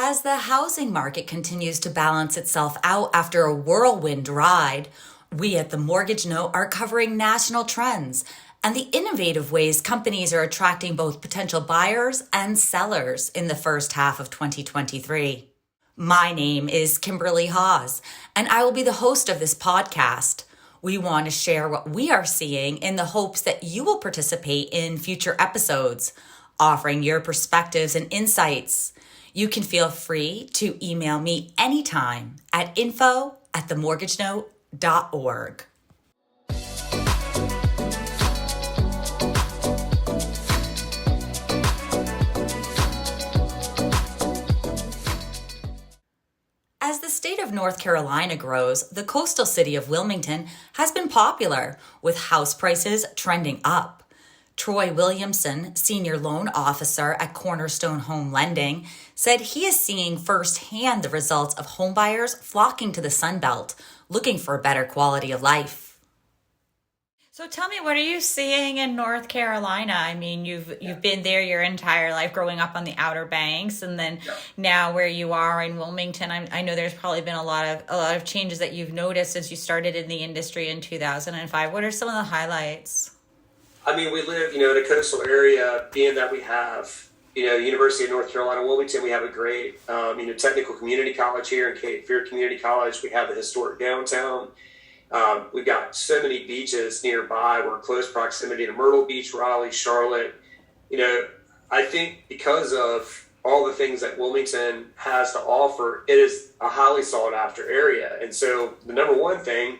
As the housing market continues to balance itself out after a whirlwind ride, we at The Mortgage Note are covering national trends and the innovative ways companies are attracting both potential buyers and sellers in the first half of 2023. My name is Kimberley Haas, and I will be the host of this podcast. We want to share what we are seeing in the hopes that you will participate in future episodes, offering your perspectives and insights. You can feel free to email me anytime at info@themortgagenote.org. As the state of North Carolina grows, the coastal city of Wilmington has been popular, with house prices trending up. Troy Williamson, Senior Loan Officer at Cornerstone Home Lending, said he is seeing firsthand the results of homebuyers flocking to the Sun Belt, looking for a better quality of life. So tell me, what are you seeing in North Carolina? I mean, you've been there your entire life, growing up on the Outer Banks, and then now where you are in Wilmington. I know there's probably been a lot of changes that you've noticed since you started in the industry in 2005. What are some of the highlights? I mean, we live, in a coastal area, being that we have, University of North Carolina, Wilmington. We have a great, technical community college here in Cape Fear Community College. We have the historic downtown. We've got so many beaches nearby. We're in close proximity to Myrtle Beach, Raleigh, Charlotte. I think because of all the things that Wilmington has to offer, it is a highly sought after area. And so the number one thing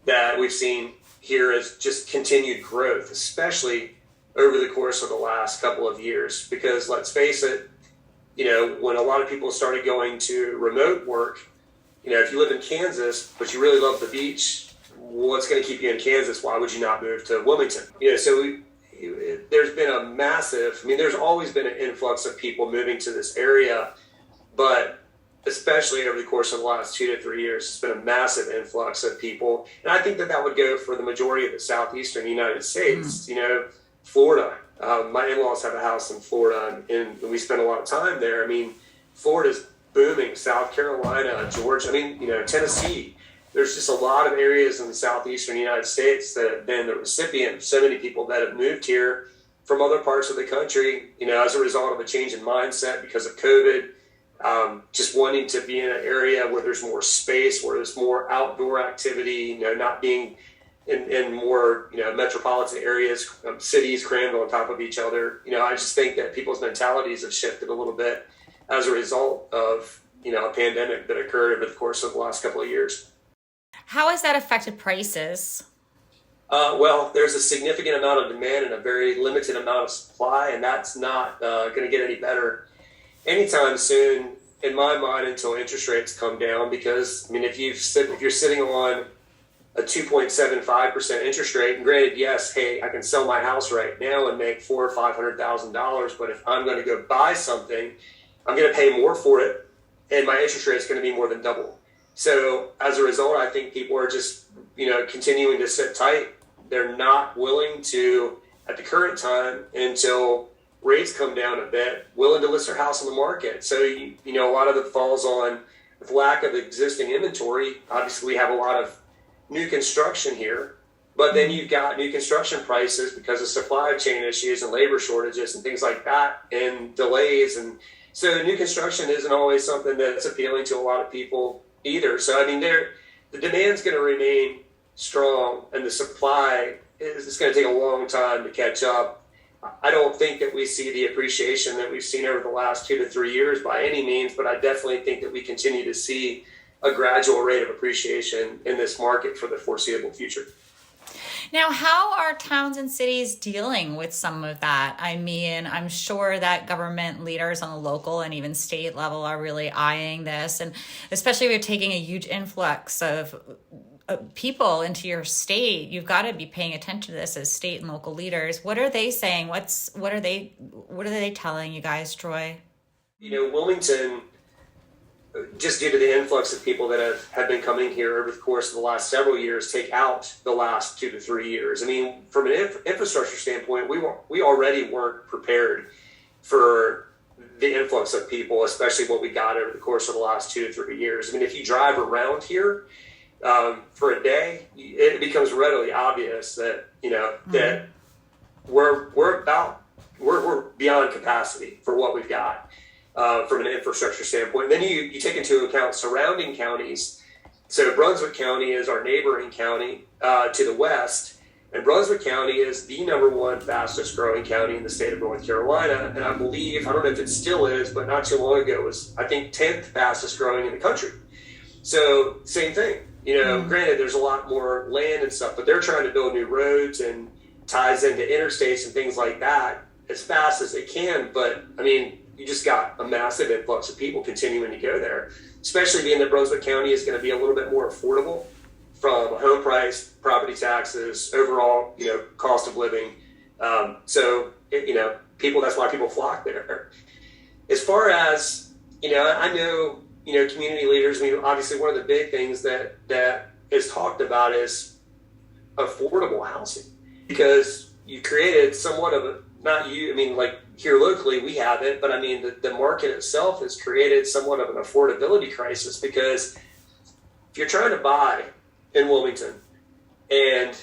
that we've seen here is just continued growth, especially over the course of the last couple of years. Because let's face it, when a lot of people started going to remote work, if you live in Kansas, but you really love the beach, what's going to keep you in Kansas? Why would you not move to Wilmington? So there's been a massive, there's always been an influx of people moving to this area, but especially over the course of the last 2 to 3 years, it's been a massive influx of people. And I think that would go for the majority of the southeastern United States. Florida. My in-laws have a house in Florida, and we spend a lot of time there. Florida's booming. South Carolina, Georgia, Tennessee. There's just a lot of areas in the southeastern United States that have been the recipient of so many people that have moved here from other parts of the country, as a result of a change in mindset because of COVID. Just wanting to be in an area where there's more space, where there's more outdoor activity, not being in more, metropolitan areas, cities crammed on top of each other. I just think that people's mentalities have shifted a little bit as a result of, a pandemic that occurred over the course of the last couple of years. How has that affected prices? Well, there's a significant amount of demand and a very limited amount of supply, and that's not going to get any better anytime soon, in my mind, until interest rates come down. Because if you're sitting on a 2.75% interest rate, and granted, yes, hey, I can sell my house right now and make $400,000 or $500,000, but if I'm going to go buy something, I'm going to pay more for it, and my interest rate is going to be more than double. So as a result, I think people are just continuing to sit tight. They're not willing to, at the current time, until rates come down a bit, willing to list their house on the market. So, a lot of it falls on the lack of existing inventory. Obviously, we have a lot of new construction here, but then you've got new construction prices because of supply chain issues and labor shortages and things like that, and delays. And so new construction isn't always something that's appealing to a lot of people either. So, the demand's going to remain strong, and the supply is going to take a long time to catch up. I don't think that we see the appreciation that we've seen over the last 2 to 3 years by any means, but I definitely think that we continue to see a gradual rate of appreciation in this market for the foreseeable future. Now, how are towns and cities dealing with some of that? I'm sure that government leaders on the local and even state level are really eyeing this, and especially if you're taking a huge influx of people into your state, you've got to be paying attention to this as state and local leaders. What are they saying? What are they telling you guys, Troy? Wilmington, just due to the influx of people that have been coming here over the course of the last several years, take out the last 2 to 3 years. From an infrastructure standpoint, we already weren't prepared for the influx of people, especially what we got over the course of the last 2 to 3 years. I mean, if you drive around here for a day, it becomes readily obvious that, that we're beyond capacity for what we've got from an infrastructure standpoint. And then you take into account surrounding counties. So Brunswick County is our neighboring county to the west. And Brunswick County is the #1 fastest growing county in the state of North Carolina. And I believe, I don't know if it still is, but not too long ago was, I think, 10th fastest growing in the country. So same thing, granted there's a lot more land and stuff, but they're trying to build new roads and ties into interstates and things like that as fast as they can. But I mean, you just got a massive influx of people continuing to go there, especially being that Brunswick County is going to be a little bit more affordable from home price, property taxes, overall, cost of living. People, that's why people flock there. As far as, I know, community leaders, I mean, obviously one of the big things that is talked about is affordable housing, because you created somewhat of a, not you, I mean, like here locally we have it, but I mean, the market itself has created somewhat of an affordability crisis, because if you're trying to buy in Wilmington, and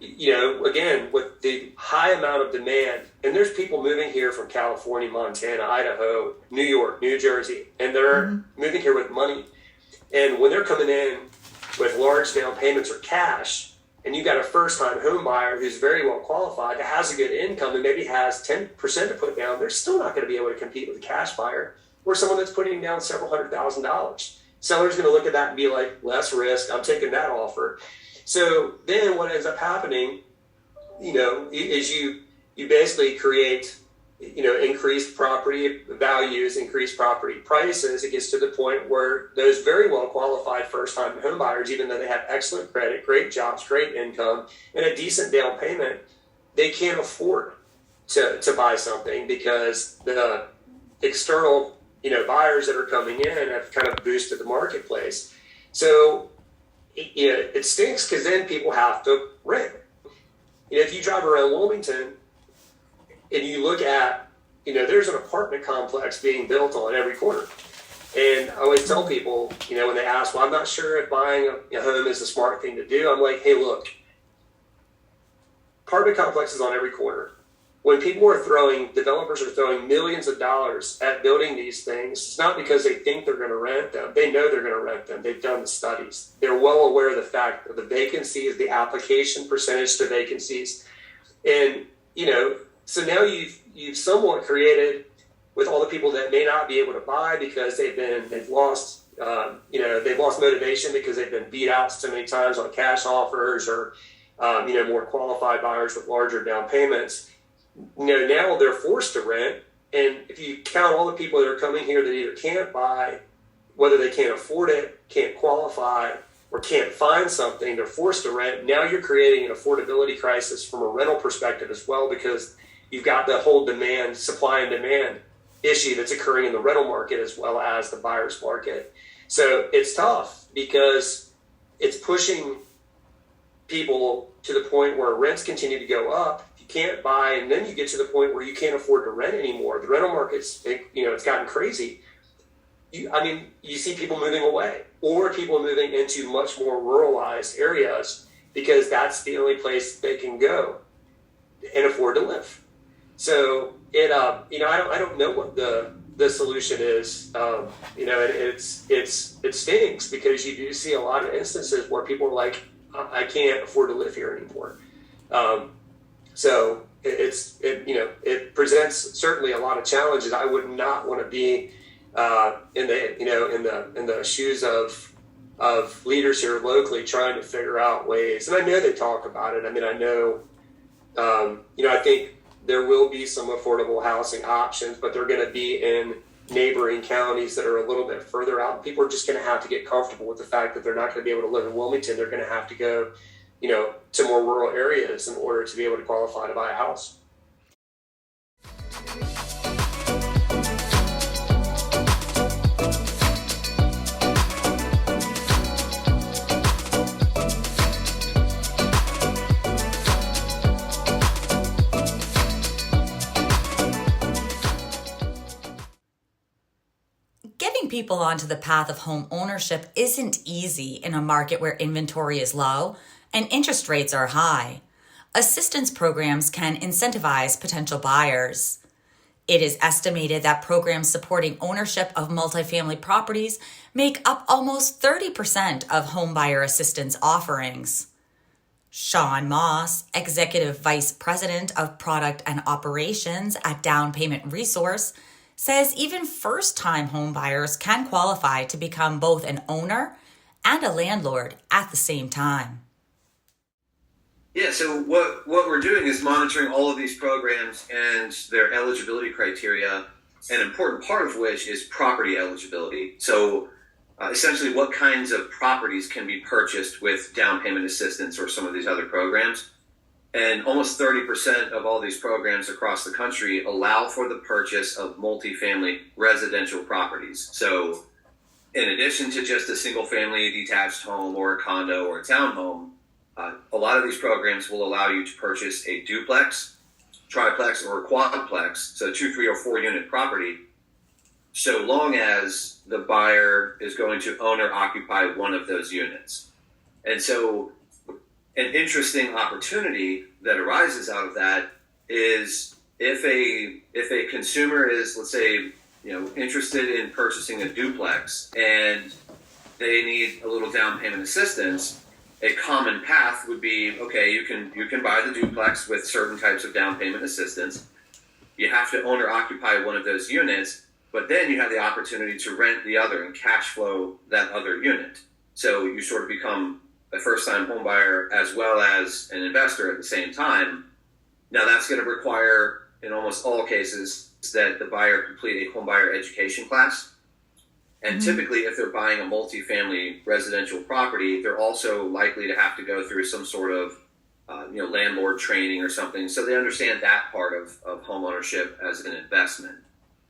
again, with the high amount of demand, and there's people moving here from California, Montana, Idaho, New York, New Jersey, and they're moving here with money. And when they're coming in with large down payments or cash, and you got a first-time home buyer who's very well qualified, that has a good income, and maybe has 10% to put down, they're still not going to be able to compete with a cash buyer or someone that's putting down several $100,000. Seller's going to look at that and be like, less risk, I'm taking that offer. So then what ends up happening, is you basically create, increased property values, increased property prices. It gets to the point where those very well qualified first-time home buyers, even though they have excellent credit, great jobs, great income, and a decent down payment, they can't afford to buy something, because the external buyers that are coming in have kind of boosted the marketplace. So it stinks, because then people have to rent. If you drive around Wilmington and you look at, there's an apartment complex being built on every corner. And I always tell people, when they ask, well, I'm not sure if buying a home is the smart thing to do. I'm like, hey, look, apartment complexes on every corner. When developers are throwing millions of dollars at building these things, it's not because they think they're going to rent them. They know they're going to rent them. They've done the studies. They're well aware of the fact that the vacancies, the application percentage to vacancies. And, so now you've somewhat created, with all the people that may not be able to buy because they've lost motivation because they've been beat out so many times on cash offers, or, more qualified buyers with larger down payments. Now they're forced to rent. And if you count all the people that are coming here that either can't buy, whether they can't afford it, can't qualify, or can't find something, they're forced to rent. Now you're creating an affordability crisis from a rental perspective as well, because you've got the whole supply and demand issue that's occurring in the rental market as well as the buyer's market. So it's tough, because it's pushing people to the point where rents continue to go up. You can't buy, and then you get to the point where you can't afford to rent anymore. The rental market's, it's gotten crazy. You see people moving away, or people moving into much more ruralized areas, because that's the only place they can go and afford to live. So I don't know what the solution is. It stings, because you do see a lot of instances where people are like, I can't afford to live here anymore. So it presents certainly a lot of challenges. I would not want to be in the shoes of leaders here locally trying to figure out ways. And I know they talk about it. I mean, I know, I think there will be some affordable housing options, but they're going to be in neighboring counties that are a little bit further out. People are just going to have to get comfortable with the fact that they're not going to be able to live in Wilmington. They're going to have to go, to more rural areas in order to be able to qualify to buy a house. Getting people onto the path of home ownership isn't easy in a market where inventory is low and interest rates are high. Assistance programs can incentivize potential buyers. It is estimated that programs supporting ownership of multifamily properties make up almost 30% of homebuyer assistance offerings. Sean Moss, Executive Vice President of Product and Operations at Down Payment Resource, says even first-time homebuyers can qualify to become both an owner and a landlord at the same time. Yeah, so what we're doing is monitoring all of these programs and their eligibility criteria, an important part of which is property eligibility. So essentially what kinds of properties can be purchased with down payment assistance or some of these other programs. And almost 30% of all these programs across the country allow for the purchase of multifamily residential properties. So in addition to just a single family detached home or a condo or a townhome, a lot of these programs will allow you to purchase a duplex, triplex, or a quadplex, so 2, 3, or 4 unit property, so long as the buyer is going to own or occupy one of those units. And so an interesting opportunity that arises out of that is if a consumer is, let's say, interested in purchasing a duplex and they need a little down payment assistance, a common path would be, okay, you can buy the duplex with certain types of down payment assistance. You have to own or occupy one of those units, but then you have the opportunity to rent the other and cash flow that other unit. So you sort of become a first-time home buyer as well as an investor at the same time. Now that's going to require, in almost all cases, that the buyer complete a home buyer education class. And typically, if they're buying a multifamily residential property, they're also likely to have to go through some sort of landlord training or something, so they understand that part of home ownership as an investment.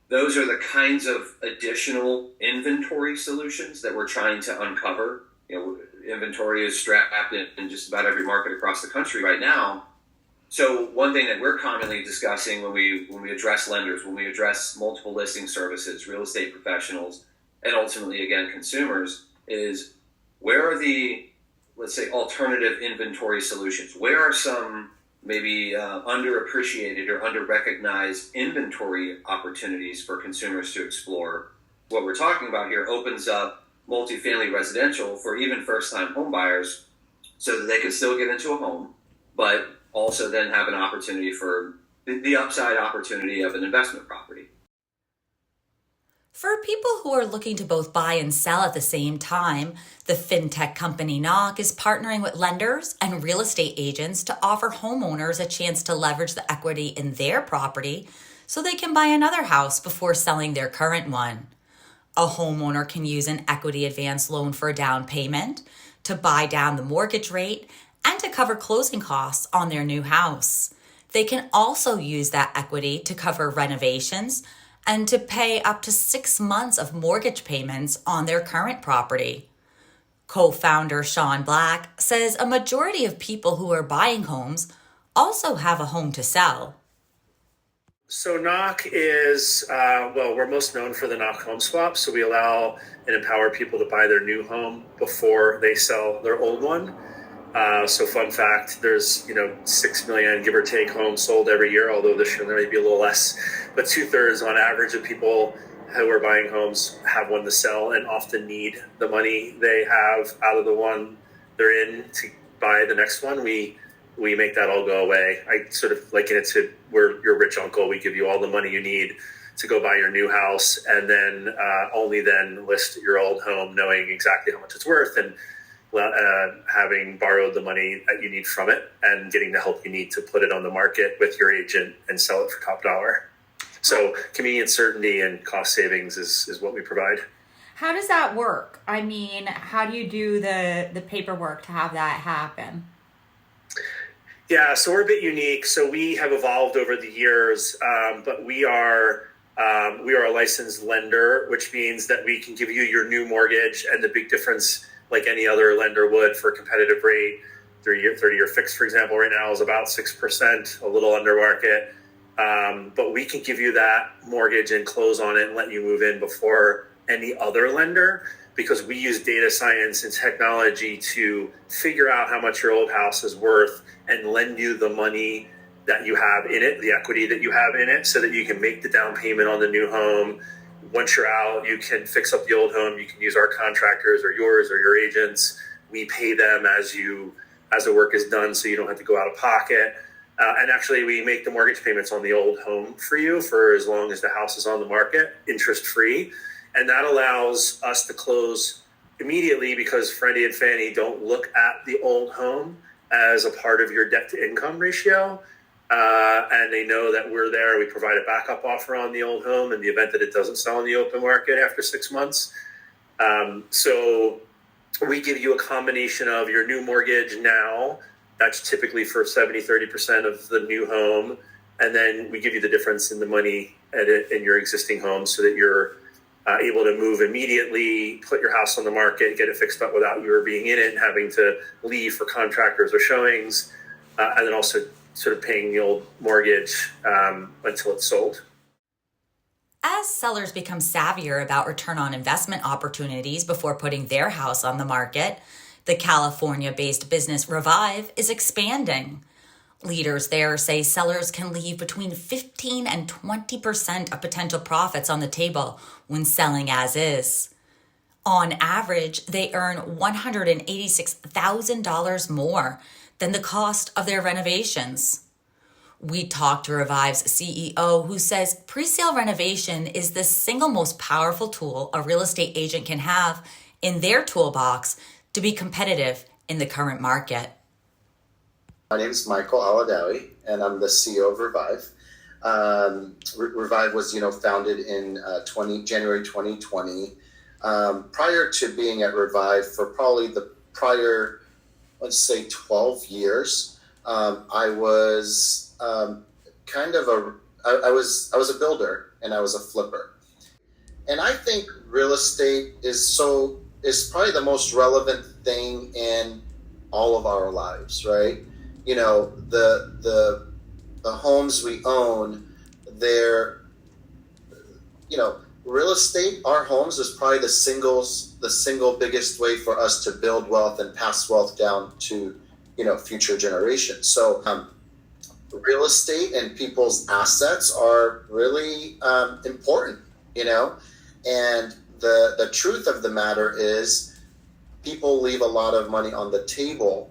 Those are the kinds of additional inventory solutions that we're trying to uncover. Inventory is strapped in just about every market across the country right now. So one thing that we're commonly discussing when we address lenders, when we address multiple listing services, real estate professionals, and ultimately, again, consumers, is where are the, let's say, alternative inventory solutions? Where are some maybe underappreciated or under-recognized inventory opportunities for consumers to explore? What we're talking about here opens up multifamily residential for even first-time home buyers so that they can still get into a home, but also then have an opportunity for the upside opportunity of an investment property. For people who are looking to both buy and sell at the same time, the fintech company Knock is partnering with lenders and real estate agents to offer homeowners a chance to leverage the equity in their property so they can buy another house before selling their current one. A homeowner can use an equity advance loan for a down payment, to buy down the mortgage rate, and to cover closing costs on their new house. They can also use that equity to cover renovations and to pay up to 6 months of mortgage payments on their current property. Co-founder Sean Black says a majority of people who are buying homes also have a home to sell. So Knock is, we're most known for the Knock Home Swap. So we allow and empower people to buy their new home before they sell their old one. So fun fact, there's 6 million, give or take, homes sold every year, although this year there may be a little less. But 2/3 on average of people who are buying homes have one to sell and often need the money they have out of the one they're in to buy the next one. We make that all go away. I sort of liken it to we're your rich uncle. We give you all the money you need to go buy your new house, and then only then list your old home, knowing exactly how much it's worth and having borrowed the money that you need from it and getting the help you need to put it on the market with your agent and sell it for top dollar. So convenience, certainty, and cost savings is what we provide. How does that work? I mean, how do you do the paperwork to have that happen? Yeah, so we're a bit unique. So we have evolved over the years, but we are a licensed lender, which means that we can give you your new mortgage, and the big difference, like any other lender would for a competitive rate, 30-year fixed, for example, right now is about 6%, a little under market. But we can give you that mortgage and close on it and let you move in before any other lender, because we use data science and technology to figure out how much your old house is worth and lend you the money that you have in it, the equity that you have in it, so that you can make the down payment on the new home. Once you're out, you can fix up the old home. You can use our contractors or yours or your agents. We pay them as the work is done, so you don't have to go out of pocket. And actually, we make the mortgage payments on the old home for you for as long as the house is on the market, interest-free. And that allows us to close immediately, because Freddie and Fannie don't look at the old home as a part of your debt-to-income ratio. And they know that we're there. We provide a backup offer on the old home in the event that it doesn't sell in the open market after 6 months. So we give you a combination of your new mortgage now. That's typically for 30% of the new home. And then we give you the difference in the money in your existing home, so that you're able to move immediately, put your house on the market, get it fixed up without you being in it and having to leave for contractors or showings, and then also sort of paying the old mortgage until it's sold. As sellers become savvier about return on investment opportunities before putting their house on the market, the California-based business Revive is expanding. Leaders there say sellers can leave between 15 and 20% of potential profits on the table when selling as is. On average, they earn $186,000 more than the cost of their renovations. We talked to Revive's CEO, who says pre-sale renovation is the single most powerful tool a real estate agent can have in their toolbox to be competitive in the current market. My name is Michael Aladawi, and I'm the CEO of Revive. Revive was, founded in January 2020. Prior to being at Revive, for probably the prior, let's say, 12 years, I was I was a builder and I was a flipper. And I think real estate is probably the most relevant thing in all of our lives, right? The homes we own, real estate, our homes is probably the single biggest way for us to build wealth and pass wealth down to, future generations. So real estate and people's assets are really important, and the truth of the matter is people leave a lot of money on the table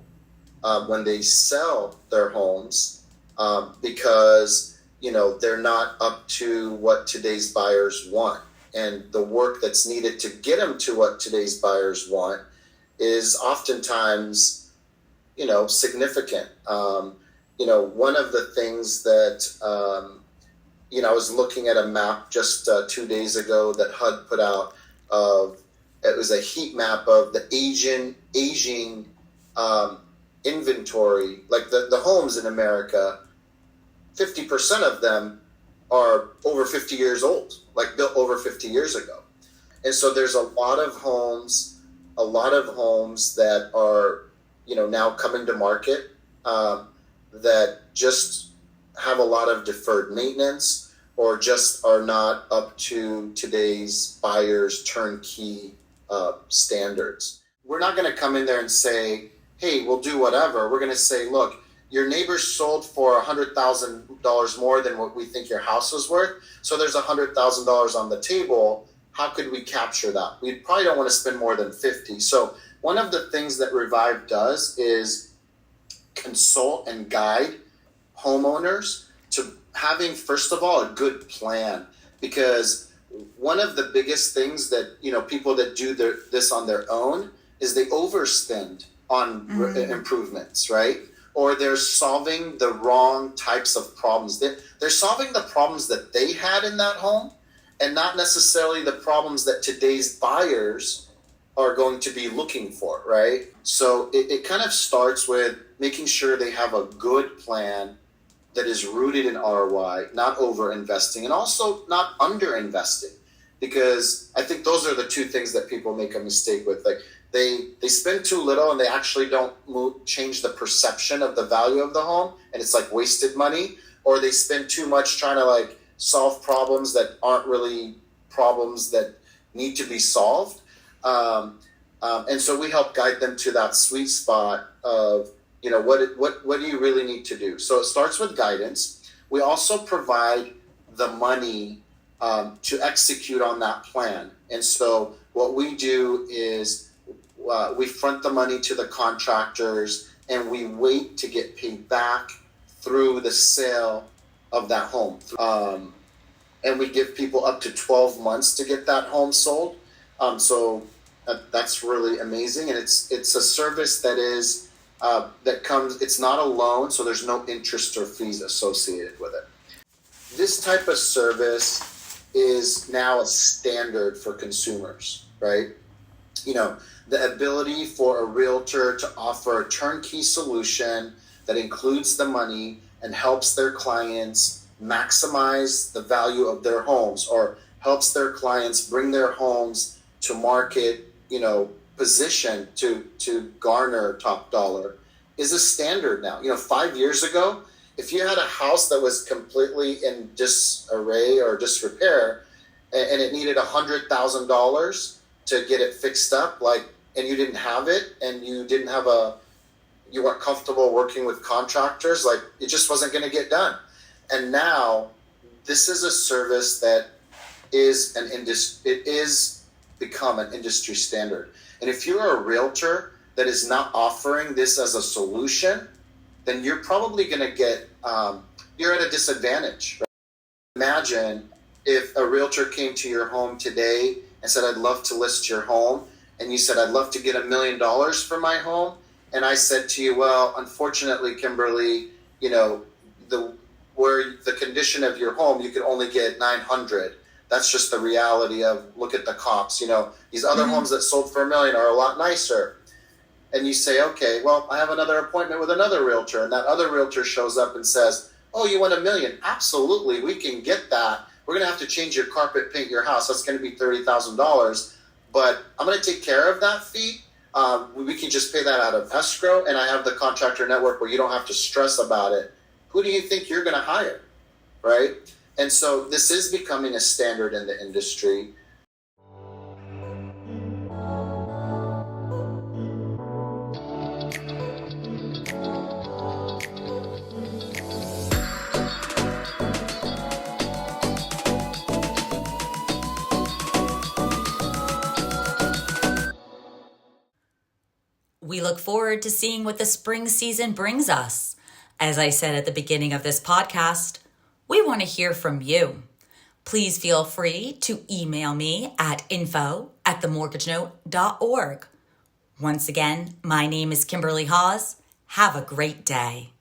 when they sell their homes because, they're not up to what today's buyers want. And the work that's needed to get them to what today's buyers want is oftentimes, significant. One of the things that, I was looking at a map just 2 days ago that HUD put out it was a heat map of the aging inventory, like the homes in America. 50% of them are over 50 years old, like built over 50 years ago. And so there's a lot of homes that are, now coming to market that just have a lot of deferred maintenance or just are not up to today's buyers' turnkey standards. We're not going to come in there and say, hey, we'll do whatever. We're going to say, look, your neighbor sold for $100,000 more than what we think your house was worth. So there's $100,000 on the table. How could we capture that? We probably don't want to spend more than 50. So one of the things that Revive does is consult and guide homeowners to having, first of all, a good plan. Because one of the biggest things that, people that do this on their own is they overspend on improvements, right? Or they're solving the wrong types of problems. They're solving the problems that they had in that home and not necessarily the problems that today's buyers are going to be looking for, right? So it kind of starts with making sure they have a good plan that is rooted in ROI, not over-investing, and also not under-investing. Because I think those are the two things that people make a mistake with. Like they spend too little and they actually don't change the perception of the value of the home, and it's like wasted money. Or they spend too much trying to solve problems that aren't really problems that need to be solved. And so we help guide them to that sweet spot of, what do you really need to do? So it starts with guidance. We also provide the money to execute on that plan. And so what we do is we front the money to the contractors, and we wait to get paid back through the sale of that home. And we give people up to 12 months to get that home sold. So that's really amazing. And it's a service that is that comes, it's not a loan, so there's no interest or fees associated with it. This type of service is now a standard for consumers, right? The ability for a realtor to offer a turnkey solution that includes the money and helps their clients maximize the value of their homes, or helps their clients bring their homes to market, position to garner top dollar, is a standard now. 5 years ago, if you had a house that was completely in disarray or disrepair, and it needed $100,000 to get it fixed up, and you didn't have it, and you weren't comfortable working with contractors, it just wasn't going to get done. And now this is a service that is it is become an industry standard. And if you're a realtor that is not offering this as a solution, then you're probably going to get, you're at a disadvantage. Right? Imagine if a realtor came to your home today and said, I'd love to list your home. And you said, I'd love to get $1 million for my home. And I said to you, well, unfortunately, Kimberly, the condition of your home, you could only get 900. That's just the reality of, look at the comps. These other homes that sold for $1 million are a lot nicer. And you say, okay, well, I have another appointment with another realtor. And that other realtor shows up and says, oh, you want $1 million? Absolutely, we can get that. We're going to have to change your carpet, paint your house. That's going to be $30,000. But I'm going to take care of that fee. We can just pay that out of escrow. And I have the contractor network where you don't have to stress about it. Who do you think you're going to hire? Right? And so this is becoming a standard in the industry. We look forward to seeing what the spring season brings us. As I said at the beginning of this podcast, we want to hear from you. Please feel free to email me at info@themortgagenote.org. Once again, my name is Kimberley Haas. Have a great day.